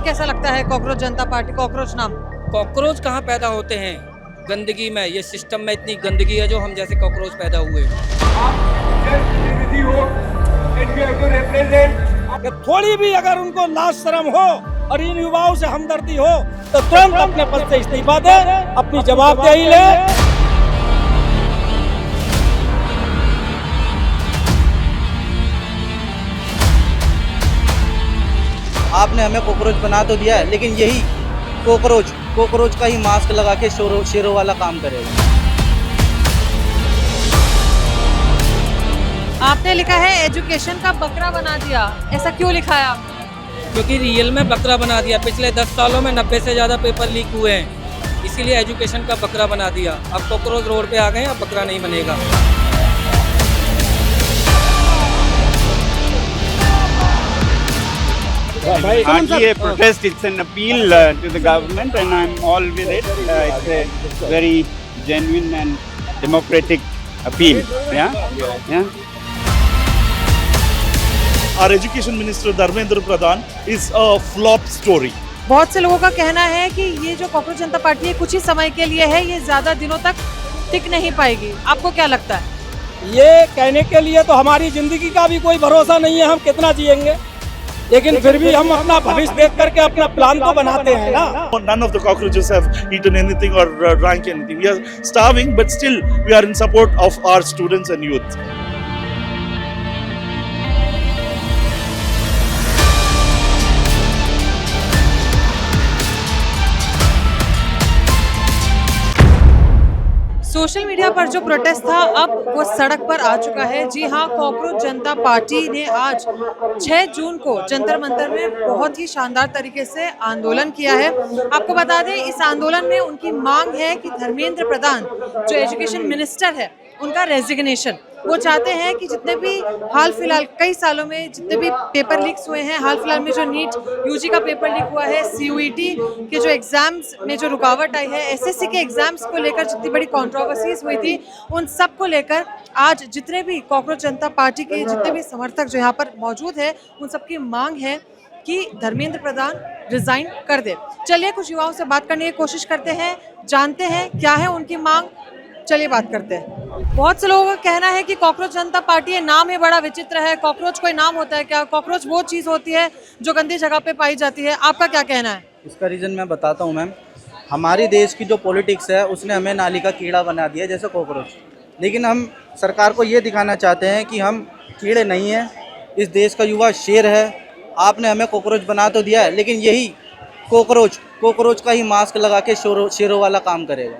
कैसा लगता है कॉकरोच जनता पार्टी, कॉकरोच नाम? कॉकरोच कहाँ पैदा होते हैं? गंदगी में, ये सिस्टम में इतनी गंदगी है जो हम जैसे कॉकरोच पैदा हुए। कि थोड़ी भी अगर उनको लाज शर्म हो और इन युवाओं से हमदर्दी हो तो तुरंत अपने पद से इस्तीफा दे, अपनी जवाबदेही ले। आपने हमें कॉकरोच बना तो दिया है, लेकिन यही कॉकरोच का ही मास्क लगा के शेरों वाला काम करेगा। आपने लिखा है एजुकेशन का बकरा बना दिया, ऐसा क्यों लिखा है आपने? क्योंकि रियल में बकरा बना दिया। पिछले 10 सालों में 90 से ज़्यादा पेपर लीक हुए हैं, इसीलिए एजुकेशन का बकरा बना दिया। अब कॉकरोच रोड पे आ गए, अब बकरा नहीं बनेगा। Hardly a protest, it's an appeal to the government and I'm all with it. It's a very genuine and democratic appeal. Yeah. Our education minister Dharmendra Pradhan is a flop story. बहुत से लोगों का कहना है कि ये जो cockroach जनता party है कुछ ही समय के लिए है, ये ज्यादा दिनों तक टिक नहीं पाएगी। आपको क्या लगता है? ये कहने के लिए तो हमारी जिंदगी का भी कोई भरोसा नहीं है, हम कितना जिएंगे, लेकिन फिर भी हम अपना भविष्य देख करके अपना प्लान तो बनाते हैं ना। None of the cockroaches have eaten anything or drank anything. We are starving, but still we are in support of our students and youth. Social media पर जो प्रोटेस्ट था अब वो सड़क पर आ चुका है। जी हाँ, कॉकरोच जनता पार्टी ने आज 6 जून को जंतर मंतर में बहुत ही शानदार तरीके से आंदोलन किया है। आपको बता दें, इस आंदोलन में उनकी मांग है कि धर्मेंद्र प्रधान जो एजुकेशन मिनिस्टर है उनका रेजिग्नेशन। वो चाहते हैं कि जितने भी हाल फिलहाल कई सालों में जितने भी पेपर लीक्स हुए हैं, हाल फिलहाल में जो नीट यूजी का पेपर लीक हुआ है, सीयूईटी के जो एग्जाम्स में जो रुकावट आई है, एसएससी के एग्जाम्स को लेकर जितनी बड़ी कंट्रोवर्सीज हुई थी, उन सब को लेकर आज जितने भी कॉकरोच जनता पार्टी के जितने भी समर्थक जो यहाँ पर मौजूद है, उन सबकी मांग है कि धर्मेंद्र प्रधान रिजाइन कर दे। चलिए कुछ युवाओं से बात करने की कोशिश करते हैं, जानते हैं क्या है उनकी मांग। चलिए बात करते हैं। बहुत से लोगों का कहना है कि कॉकरोच जनता पार्टी, नाम ही बड़ा विचित्र है। कॉकरोच कोई नाम होता है क्या? कॉकरोच वो चीज़ होती है जो गंदी जगह पे पाई जाती है। आपका क्या कहना है? इसका रीज़न मैं बताता हूँ मैम। हमारी देश की जो पॉलिटिक्स है उसने हमें नाली का कीड़ा बना दिया जैसे कॉकरोच, लेकिन हम सरकार को ये दिखाना चाहते हैं कि हम कीड़े नहीं हैं, इस देश का युवा शेर है। आपने हमें कॉकरोच बना तो दिया है, लेकिन यही कॉकरोच का ही मास्क लगा के शेरों वाला काम करेगा।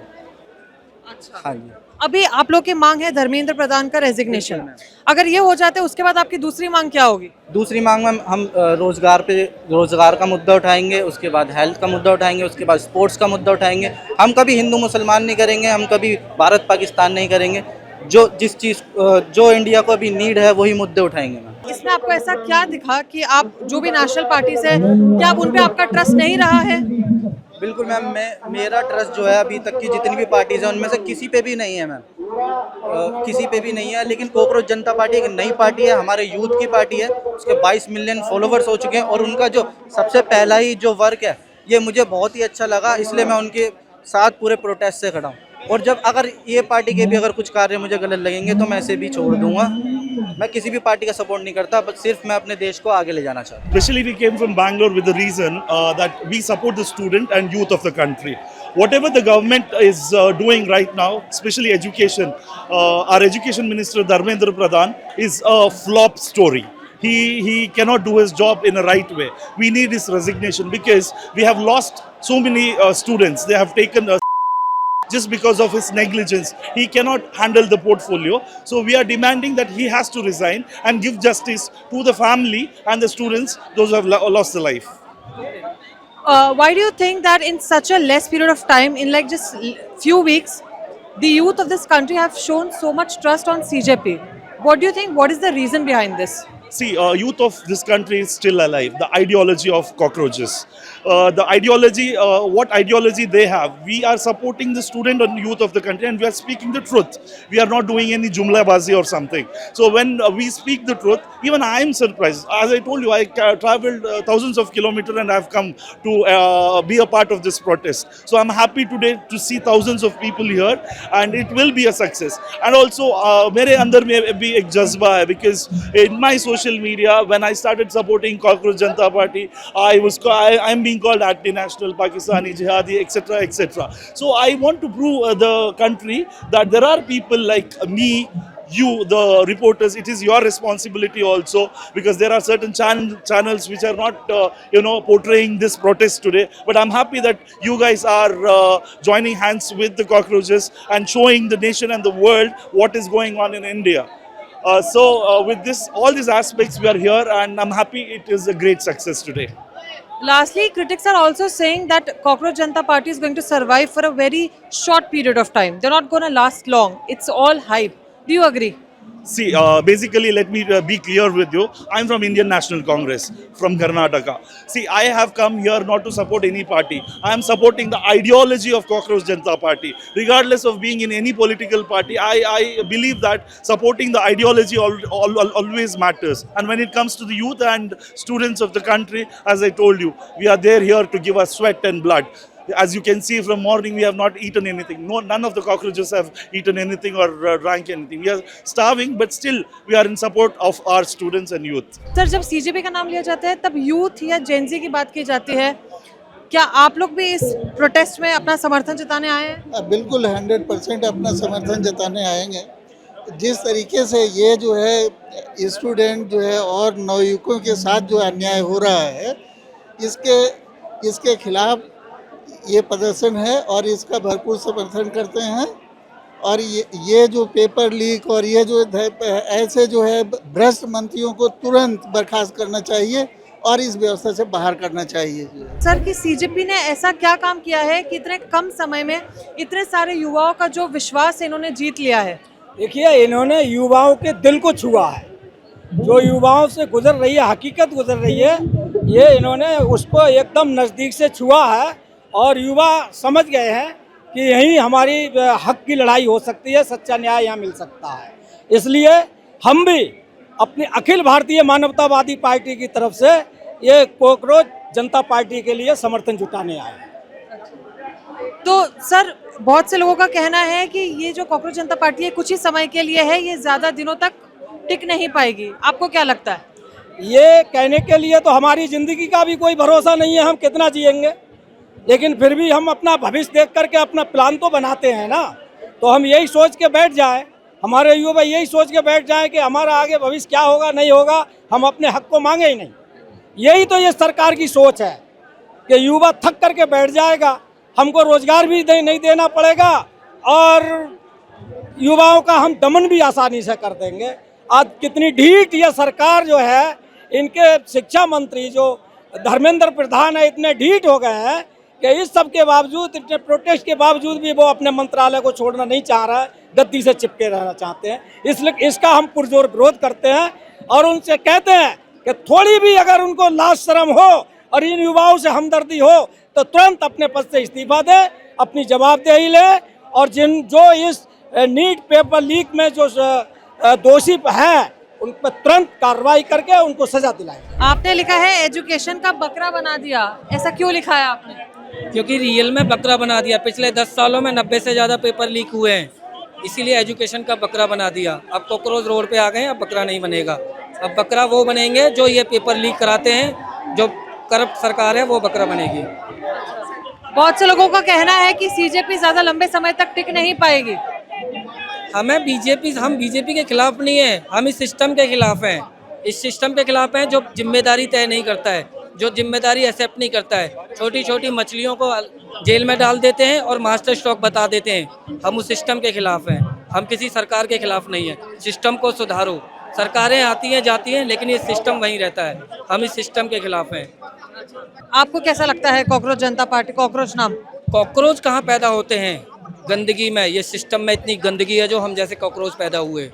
अच्छा, हाँ जी। अभी आप लोग की मांग है धर्मेंद्र प्रधान का रेजिग्नेशन। अगर ये हो जाते उसके बाद आपकी दूसरी मांग क्या होगी? दूसरी मांग में हम रोजगार का मुद्दा उठाएंगे, उसके बाद हेल्थ का मुद्दा उठाएंगे, उसके बाद स्पोर्ट्स का मुद्दा उठाएंगे। हम कभी हिंदू मुसलमान नहीं करेंगे, हम कभी भारत पाकिस्तान नहीं करेंगे। जो इंडिया को अभी नीड है वही मुद्दे उठाएंगे मैम। इसमें आपको ऐसा क्या दिखा कि आप जो भी नेशनल पार्टी से, क्या आप उन पे आपका ट्रस्ट नहीं रहा है? बिल्कुल मैम, मेरा ट्रस्ट जो है अभी तक की जितनी भी पार्टीज हैं उनमें से किसी पे भी नहीं है मैम, किसी पे भी नहीं है। लेकिन कॉकरोच जनता पार्टी एक नई पार्टी है, हमारे यूथ की पार्टी है, उसके 22 मिलियन फॉलोवर्स हो चुके हैं और उनका जो सबसे पहला ही जो वर्क है ये मुझे बहुत ही अच्छा लगा, इसलिए मैं उनके साथ पूरे प्रोटेस्ट से खड़ा हूँ। और जब अगर ये पार्टी के भी अगर कुछ कार्य मुझे गलत लगेंगे तो मैं इसे भी छोड़ दूंगा। मैं किसी भी पार्टी का सपोर्ट नहीं करता, बस सिर्फ मैं अपने देश को आगे ले जाना चाहता हूँ। Especially we came from Bangalore with the reason that we support the student and youth of the country. Whatever the government is doing right now, especially education, our education minister Dharmendra Pradhan is a flop story. He cannot do his job in a right way. We need his resignation because we have lost so many students. They have taken just because of his negligence. He cannot handle the portfolio. So we are demanding that he has to resign and give justice to the family and the students, those who have lost their life. Why do you think that in such a less period of time, in like just few weeks, the youth of this country have shown so much trust on CJP? What do you think? What is the reason behind this? See, youth of this country is still alive. The ideology of cockroaches, the ideology, what ideology they have. We are supporting the student and youth of the country, and we are speaking the truth. We are not doing any jumlabazi or something. So when we speak the truth, even I am surprised. As I told you, I traveled thousands of kilometers and I have come to be a part of this protest. So I'm happy today to see thousands of people here, and it will be a success. And also, मेरे अंदर में भी एक जज्बा है, because in my social media, when I started supporting Cockroach Janata Party, I'm being called anti-national, Pakistani, jihadi, etc., etc. So I want to prove the country that there are people like me, you, the reporters. It is your responsibility also, because there are certain channels which are not portraying this protest today. But I'm happy that you guys are joining hands with the cockroaches and showing the nation and the world what is going on in India. With this, all these aspects, we are here, and I'm happy it is a great success today. Lastly, critics are also saying that Cockroach Janata Party is going to survive for a very short period of time. They're not going to last long. It's all hype. Do you agree? See, basically, let me be clear with you. I'm from Indian National Congress, from Karnataka. See, I have come here not to support any party. I am supporting the ideology of Cockroach Janata Party. Regardless of being in any political party, I believe that supporting the ideology always matters. And when it comes to the youth and students of the country, as I told you, we are there here to give us sweat and blood. As you can see, from morning we have not eaten anything. No, none of the cockroaches have eaten anything or drank anything. We are starving, but still we are in support of our students and youth. Sir, जब CJP का नाम लिया जाता है तब youth या Gen Z की बात की जाती है। क्या आप लोग भी इस प्रोटेस्ट में अपना समर्थन जताने आए हैं? बिल्कुल 100% अपना समर्थन जताने आएंगे। जिस तरीके से ये जो है स्टूडेंट जो है और नवयुवकों के साथ जो अन्याय हो रहा है, इसके खिलाफ ये प्रदर्शन है और इसका भरपूर समर्थन करते हैं। और ये जो पेपर लीक और ये जो ऐसे जो है भ्रष्ट मंत्रियों को तुरंत बर्खास्त करना चाहिए और इस व्यवस्था से बाहर करना चाहिए। सर, कि सीजेपी ने ऐसा क्या काम किया है कि इतने कम समय में इतने सारे युवाओं का जो विश्वास है इन्होंने जीत लिया है? देखिए, इन्होंने युवाओं के दिल को छुआ है। जो युवाओं से गुजर रही है, हकीकत गुजर रही है, ये इन्होंने उसको एकदम नज़दीक से छुआ है और युवा समझ गए हैं कि यही हमारी हक की लड़ाई हो सकती है, सच्चा न्याय यहाँ मिल सकता है। इसलिए हम भी अपनी अखिल भारतीय मानवतावादी पार्टी की तरफ से ये कॉकरोच जनता पार्टी के लिए समर्थन जुटाने आए हैं। तो सर, बहुत से लोगों का कहना है कि ये जो कॉकरोच जनता पार्टी है कुछ ही समय के लिए है, ये ज़्यादा दिनों तक टिक नहीं पाएगी। आपको क्या लगता है? ये कहने के लिए तो हमारी ज़िंदगी का भी कोई भरोसा नहीं है, हम कितना जिएंगे, लेकिन फिर भी हम अपना भविष्य देख करके अपना प्लान तो बनाते हैं ना। तो हम यही सोच के बैठ जाए, हमारे युवा यही सोच के बैठ जाए कि हमारा आगे भविष्य क्या होगा नहीं होगा, हम अपने हक को मांगे ही नहीं। यही तो ये सरकार की सोच है कि युवा थक करके बैठ जाएगा, हमको रोजगार भी नहीं देना पड़ेगा और युवाओं का हम दमन भी आसानी से कर देंगे। आज कितनी ढीठ ये सरकार जो है, इनके शिक्षा मंत्री जो धर्मेंद्र प्रधान है, इतने ढीठ हो गए हैं कि इस सब के बावजूद, इतने प्रोटेस्ट के बावजूद भी वो अपने मंत्रालय को छोड़ना नहीं चाह रहा है, गद्दी से चिपके रहना चाहते हैं। इसलिए इसका हम पुरजोर विरोध करते हैं और उनसे कहते हैं कि थोड़ी भी अगर उनको लाज शर्म हो और इन युवाओं से हमदर्दी हो तो तुरंत अपने पद से इस्तीफा दे, अपनी जवाबदेही ले और जो इस नीट पेपर लीक में जो दोषी हैं उन पर तुरंत कार्रवाई करके उनको सजा दिलाए। आपने लिखा है एजुकेशन का बकरा बना दिया, ऐसा क्यों लिखा है आपने? क्योंकि रियल में बकरा बना दिया। पिछले 10 सालों में 90 से ज़्यादा पेपर लीक हुए हैं, इसीलिए एजुकेशन का बकरा बना दिया। अब कॉकरोच रोड पे आ गए, अब बकरा नहीं बनेगा। अब बकरा वो बनेंगे जो ये पेपर लीक कराते हैं, जो करप्ट सरकार है वो बकरा बनेगी। बहुत से लोगों का कहना है कि सीजेपी ज़्यादा लंबे समय तक टिक नहीं पाएगी। हम बीजेपी के खिलाफ नहीं है, हम इस सिस्टम के खिलाफ हैं। इस सिस्टम के खिलाफ हैं जो जिम्मेदारी तय नहीं करता है, जो जिम्मेदारी एक्सेप्ट नहीं करता है। छोटी छोटी मछलियों को जेल में डाल देते हैं और मास्टर स्ट्रोक बता देते हैं। हम उस सिस्टम के खिलाफ हैं, हम किसी सरकार के खिलाफ नहीं है। सिस्टम को सुधारो। सरकारें आती हैं जाती हैं, लेकिन ये सिस्टम वहीं रहता है। हम इस सिस्टम के खिलाफ हैं। आपको कैसा लगता है कॉकरोच जनता पार्टी, कॉकरोच नाम? कॉकरोच कहाँ पैदा होते हैं? गंदगी में। ये सिस्टम में इतनी गंदगी है जो हम जैसे कॉकरोच पैदा हुए।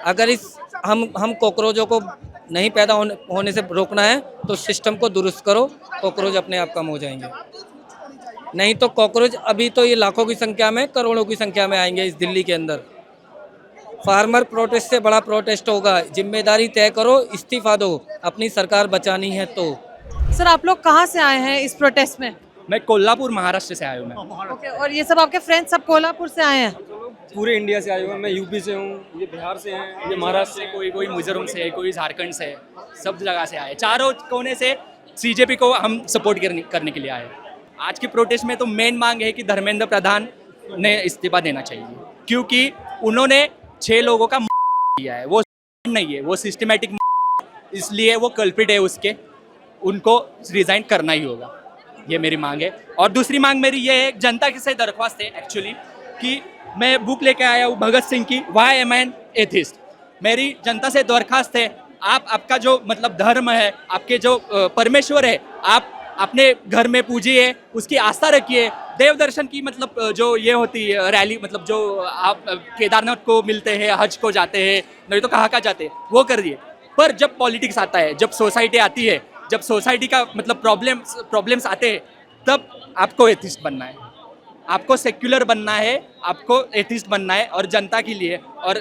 अगर इस हम कॉकरोचों को नहीं पैदा होने से रोकना है तो सिस्टम को दुरुस्त करो, कॉकरोच अपने आप कम हो जाएंगे। नहीं तो कॉकरोच अभी तो ये लाखों की संख्या में, करोड़ों की संख्या में आएंगे इस दिल्ली के अंदर। फार्मर प्रोटेस्ट से बड़ा प्रोटेस्ट होगा। जिम्मेदारी तय करो, इस्तीफा दो, अपनी सरकार बचानी है तो। सर आप लोग कहाँ से आए हैं इस प्रोटेस्ट में? मैं कोल्हापुर महाराष्ट्र से आया हूँ। मैं ओके, और ये सब आपके फ्रेंड्स सब कोल्हापुर से आए हैं? पूरे इंडिया से आए हुए हैं। मैं यूपी से हूँ, ये बिहार से हैं, ये महाराष्ट्र से, कोई मिजोरम से है, कोई झारखंड से है, सब जगह से आए। चारों कोने से सीजेपी को हम सपोर्ट करने के लिए आए। आज की प्रोटेस्ट में तो मेन मांग है कि धर्मेंद्र प्रधान ने इस्तीफा देना चाहिए, क्योंकि उन्होंने 6 लोगों का किया है। वो नहीं है, वो सिस्टमेटिक, इसलिए वो कल्प्रिट है उसके, उनको रिजाइन करना ही होगा। ये मेरी मांग है। और दूसरी मांग मेरी ये है, जनता से दरख्वास्त है एक्चुअली, कि मैं बुक लेके आया हूँ भगत सिंह की, वाई एम एन एथिस्ट। मेरी जनता से दरख्वास्त है, आपका जो मतलब धर्म है, आपके जो परमेश्वर है, आप अपने घर में पूजिए, उसकी आस्था रखिए। देव दर्शन की मतलब जो ये होती है रैली, मतलब जो आप केदारनाथ को मिलते हैं, हज को जाते हैं, नहीं तो कहाँ जाते हैं, वो करिए। पर जब पॉलिटिक्स आता है, जब सोसाइटी आती है, जब सोसाइटी का मतलब प्रॉब्लम्स आते हैं, तब आपको एथिस्ट बनना है, आपको सेक्युलर बनना है, आपको एथिस्ट बनना है और जनता के लिए। और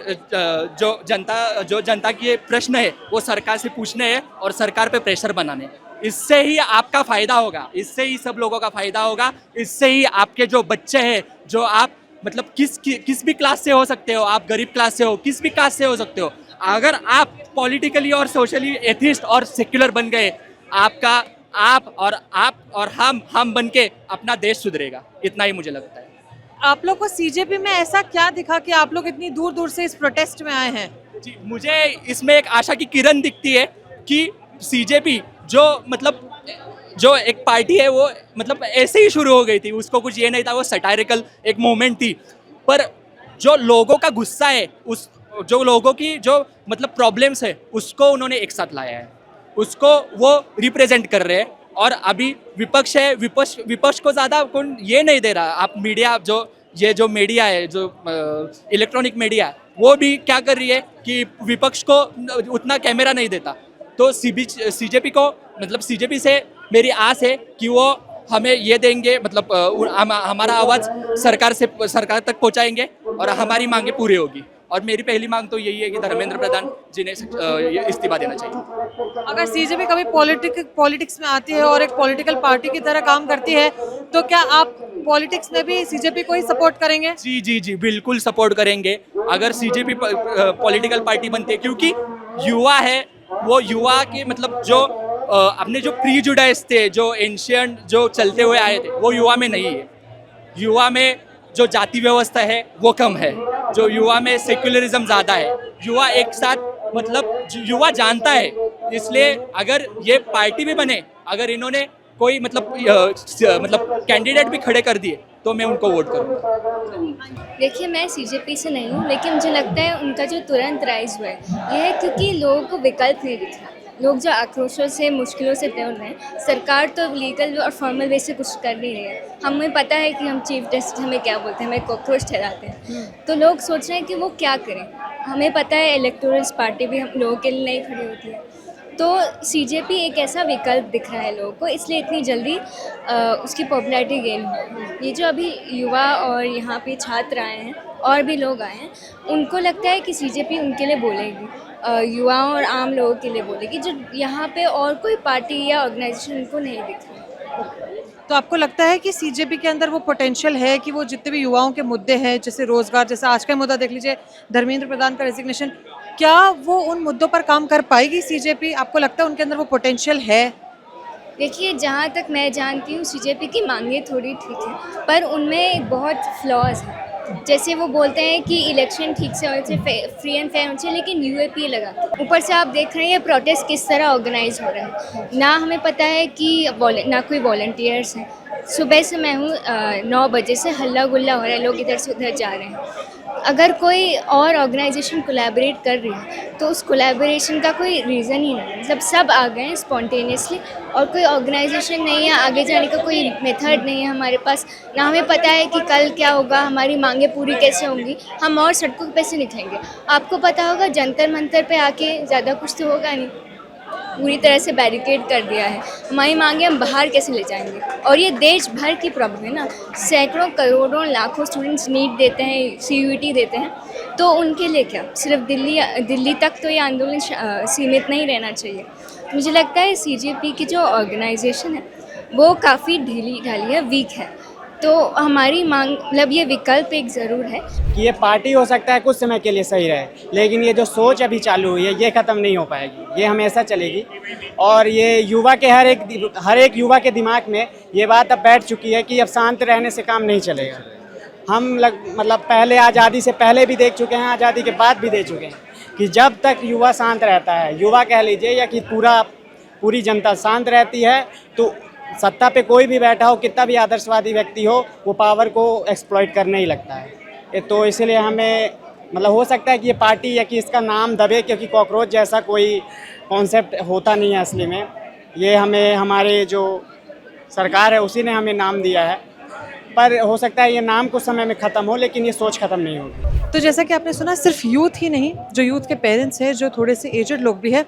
जो जनता के प्रश्न है वो सरकार से पूछने हैं और सरकार पे प्रेशर बनाने। इससे ही आपका फ़ायदा होगा, इससे ही सब लोगों का फ़ायदा होगा। इससे ही आपके जो बच्चे हैं, जो आप मतलब किस भी क्लास से हो सकते हो, आप गरीब क्लास से हो, किस भी क्लास से हो सकते हो, अगर आप पॉलिटिकली और सोशली एथिस्ट और सेक्युलर बन गए, आप और हम बन के अपना देश सुधरेगा। इतना ही मुझे लगता है। आप लोग को सीजेपी में ऐसा क्या दिखा कि आप लोग इतनी दूर दूर से इस प्रोटेस्ट में आए हैं? जी, मुझे इसमें एक आशा की किरण दिखती है कि सीजेपी जो एक पार्टी है, वो मतलब ऐसे ही शुरू हो गई थी, उसको कुछ ये नहीं था, वो सटायरिकल एक मोमेंट थी। पर जो लोगों का गुस्सा है, जो लोगों की जो मतलब प्रॉब्लम्स है, उसको उन्होंने एक साथ लाया है, उसको वो रिप्रेजेंट कर रहे हैं। और अभी विपक्ष है, विपक्ष को ज़्यादा कौन ये नहीं दे रहा। आप मीडिया, जो मीडिया है, जो इलेक्ट्रॉनिक मीडिया है, वो भी क्या कर रही है कि विपक्ष को उतना कैमरा नहीं देता। तो सीजेपी को मतलब सीजेपी से मेरी आस है कि वो हमें ये देंगे, मतलब हमारा आवाज़ सरकार तक पहुंचाएंगे और हमारी मांगे पूरी होगी। और मेरी पहली मांग तो यही है कि धर्मेंद्र प्रधान जी ने इस्तीफा देना चाहिए। अगर सीजेपी कभी पॉलिटिक्स में आती है और एक पॉलिटिकल पार्टी की तरह काम करती है, तो क्या आप पॉलिटिक्स में भी सीजेपी को ही सपोर्ट करेंगे? जी, बिल्कुल सपोर्ट करेंगे अगर सीजेपी पॉलिटिकल पार्टी बनती है, क्योंकि युवा है, वो युवा के मतलब जो अपने जो प्रीजुडाइज थे, जो एंशियंट जो चलते हुए आए थे, वो युवा में नहीं है। युवा में जो जाति व्यवस्था है वो कम है, जो युवा में सेक्युलरिज्म ज़्यादा है। युवा एक साथ मतलब युवा जानता है। इसलिए अगर ये पार्टी भी बने, अगर इन्होंने कोई मतलब कैंडिडेट भी खड़े कर दिए, तो मैं उनको वोट करूँगा। देखिए, मैं सीजेपी से नहीं हूँ, लेकिन मुझे लगता है उनका जो तुरंत राइज हुआ है, ये है क्योंकि लोगों को विकल्प नहीं दिख रहा। लोग जो आक्रोशों से, मुश्किलों से तय रहे हैं, सरकार तो लीगल और फॉर्मल वे से कुछ कर नहीं रही है। हमें पता है कि हम चीफ जस्टिस हमें क्या बोलते हैं, हमें कॉकरोच ठहराते हैं। तो लोग सोच रहे हैं कि वो क्या करें। हमें पता है इलेक्टोरल पार्टी भी हम लोगों के लिए नहीं खड़ी होती है। तो सीजेपी एक ऐसा विकल्प दिख रहा है लोगों को, इसलिए इतनी जल्दी उसकी पॉपुलैरिटी गेन हुई है। ये जो अभी युवा और यहाँ पे छात्र आए हैं और भी लोग आए हैं, उनको लगता है कि सीजेपी उनके लिए बोलेगी, युवाओं और आम लोगों के लिए बोलेगी, जो यहाँ पे और कोई पार्टी या ऑर्गेनाइजेशन उनको नहीं दिख रही। तो आपको लगता है कि सीजेपी के अंदर वो पोटेंशियल है कि वो जितने भी युवाओं के मुद्दे हैं, जैसे रोजगार, जैसे आज का मुद्दा देख लीजिए, धर्मेंद्र प्रधान का रेजिग्नेशन, क्या वो उन मुद्दों पर काम कर पाएगी सीजेपी? आपको लगता है उनके अंदर वो पोटेंशियल है? देखिए, जहाँ तक मैं जानती हूँ सीजेपी की मांगें थोड़ी ठीक है, पर उनमें बहुत फ्लॉज हैं। जैसे वो बोलते हैं कि इलेक्शन ठीक से होने चाहिए, फ्री एंड फेयर होने चाहिए, लेकिन यूएपीए लगा। ऊपर से आप देख रहे हैं ये प्रोटेस्ट किस तरह ऑर्गेनाइज हो रहा है। ना हमें पता है कि ना कोई वॉलंटियर्स हैं। सुबह से मैं हूँ 9 बजे से हल्ला गुल्ला हो रहा है, लोग इधर से उधर जा रहे हैं। अगर कोई और ऑर्गेनाइजेशन कोलैबोरेट कर रही है तो उस कोलैबोरेशन का कोई रीज़न ही नहीं है, मतलब सब आ गए हैं स्पॉन्टेनियसली और कोई ऑर्गेनाइजेशन नहीं है, आगे जाने का कोई मेथड नहीं है हमारे पास, ना हमें पता है कि कल क्या होगा, हमारी मांगें पूरी कैसे होंगी, हम और सड़कों पे से निकलेंगे। आपको पता होगा जंतर मंतर पे आके ज़्यादा कुछ तो होगा नहीं, पूरी तरह से बैरिकेड कर दिया है, हमारी मांगे हम बाहर कैसे ले जाएंगे। और ये देश भर की प्रॉब्लम है ना, सैकड़ों करोड़ों लाखों स्टूडेंट्स नीट देते हैं, CUET देते हैं, तो उनके लिए क्या सिर्फ दिल्ली तक तो ये आंदोलन सीमित नहीं रहना चाहिए। मुझे लगता है CJP की जो ऑर्गेनाइजेशन है वो काफ़ी ढीली ढाली है, वीक है, तो हमारी मांग मतलब ये विकल्प एक ज़रूर है कि ये पार्टी हो सकता है कुछ समय के लिए सही रहे, लेकिन ये जो सोच अभी चालू हुई है ये ख़त्म नहीं हो पाएगी, ये हमेशा चलेगी। और ये युवा के हर एक युवा के दिमाग में ये बात अब बैठ चुकी है कि अब शांत रहने से काम नहीं चलेगा। हम मतलब पहले आज़ादी से पहले भी देख चुके हैं, आज़ादी के बाद भी देख चुके हैं कि जब तक युवा शांत रहता है, युवा कह लीजिए या कि पूरी जनता शांत रहती है, तो सत्ता पे कोई भी बैठा हो, कितना भी आदर्शवादी व्यक्ति हो, वो पावर को एक्सप्लॉइट करने ही लगता है। तो इसलिए हमें मतलब हो सकता है कि ये पार्टी या कि इसका नाम दबे, क्योंकि कॉकरोच जैसा कोई कॉन्सेप्ट होता नहीं है असली में। ये हमें हमारे जो सरकार है उसी ने हमें नाम दिया है, पर हो सकता है ये नाम कुछ समय में ख़त्म हो, लेकिन ये सोच ख़त्म नहीं होगी। तो जैसा कि आपने सुना, सिर्फ यूथ ही नहीं, जो यूथ के पेरेंट्स हैं, जो थोड़े से एजड लोग भी हैं,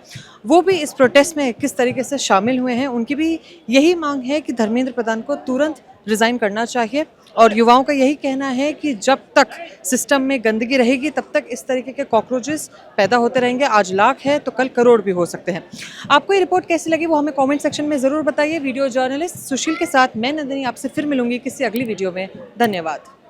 वो भी इस प्रोटेस्ट में किस तरीके से शामिल हुए हैं। उनकी भी यही मांग है कि धर्मेंद्र प्रधान को तुरंत रिज़ाइन करना चाहिए, और युवाओं का यही कहना है कि जब तक सिस्टम में गंदगी रहेगी तब तक इस तरीके के कॉकरोचेस पैदा होते रहेंगे। आज लाख है तो कल करोड़ भी हो सकते हैं। आपको ये रिपोर्ट कैसी लगी वो हमें कमेंट सेक्शन में ज़रूर बताइए। वीडियो जर्नलिस्ट सुशील के साथ मैं नंदिनी आपसे फिर मिलूंगी किसी अगली वीडियो में। धन्यवाद।